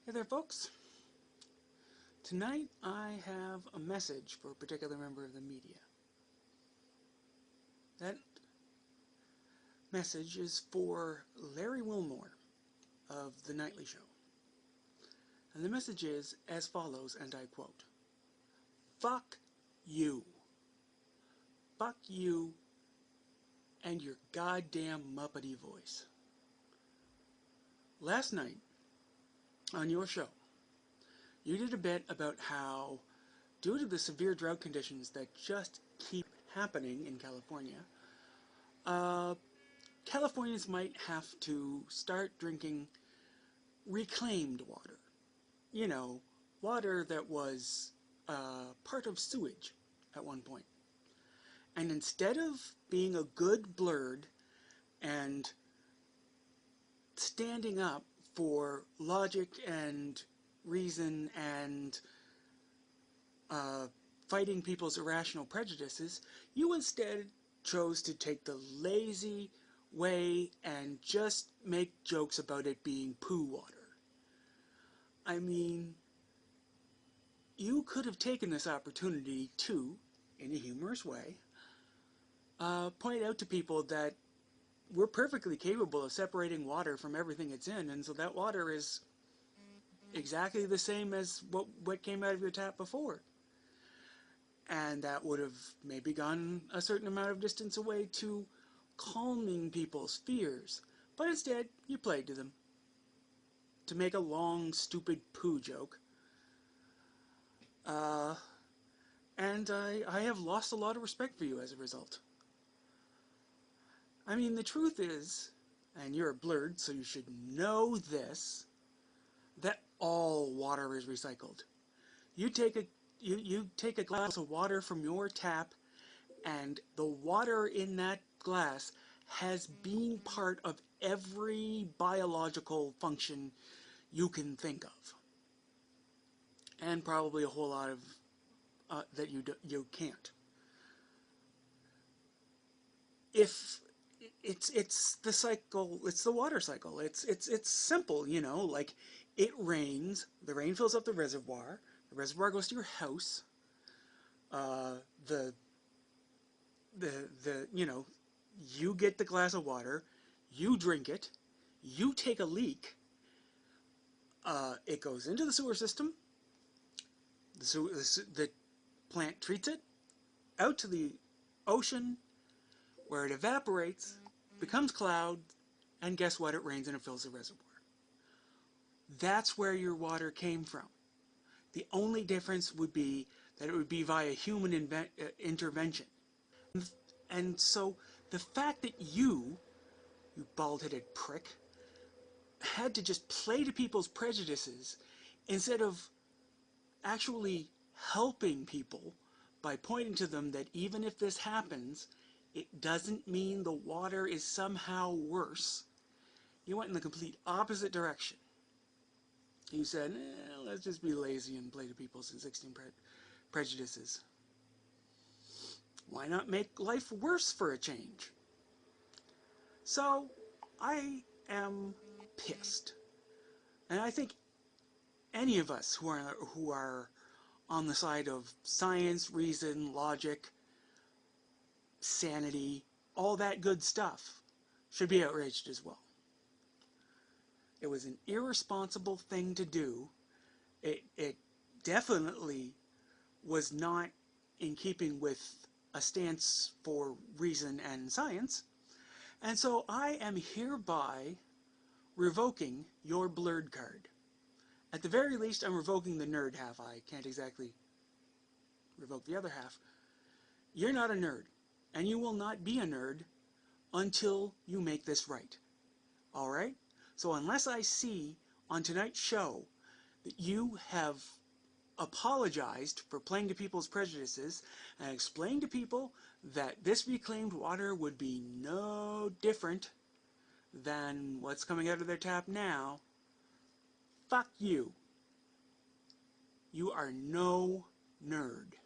Hey there, folks. Tonight I have a message for a particular member of the media. That message is for Larry Wilmore of The Nightly Show. And the message is as follows, and I quote, "Fuck you. Fuck you and your goddamn Muppety voice." Last night, on your show, you did a bit about how, due to the severe drought conditions that just keep happening in California, Californians might have to start drinking reclaimed water. You know, water that was part of sewage at one point. And instead of being a good blurred and standing up for logic and reason and fighting people's irrational prejudices, you instead chose to take the lazy way and just make jokes about it being poo water. I mean, you could have taken this opportunity to, in a humorous way, point out to people that we're perfectly capable of separating water from everything it's in, and so that water is exactly the same as what came out of your tap before. And that would have maybe gone a certain amount of distance away to calming people's fears. But instead, you played to them to make a long, stupid poo joke. And I have lost a lot of respect for you as a result. I mean, the truth is, and you're a blurred, so you should know this, that all water is recycled. You take a glass of water from your tap, and the water in that glass has been part of every biological function you can think of, and probably a whole lot of that you can't. If it's the cycle, it's the water cycle. It's simple, you know. Like, it rains, the rain fills up the reservoir goes to your house. The you know, you get the glass of water, you drink it, you take a leak. It goes into the sewer system. The plant treats it out to the ocean, where it evaporates, becomes cloud, and guess what? It rains and it fills the reservoir. That's where your water came from. The only difference would be that it would be via human intervention. And so the fact that you bald-headed prick, had to just play to people's prejudices instead of actually helping people by pointing to them that even if this happens, it doesn't mean the water is somehow worse. You went in the complete opposite direction. You said, let's just be lazy and play to people's existing prejudices. Why not make life worse for a change? So, I am pissed. And I think any of us who are on the side of science, reason, logic, sanity, all that good stuff, should be outraged as well. It was an irresponsible thing to do. It definitely was not in keeping with a stance for reason and science. And so I am hereby revoking your blurred card. At the very least, I'm revoking the nerd half. I can't exactly revoke the other half. You're not a nerd, and you will not be a nerd until you make this right. All right? So unless I see on tonight's show that you have apologized for playing to people's prejudices and explained to people that this reclaimed water would be no different than what's coming out of their tap now, fuck you. You are no nerd.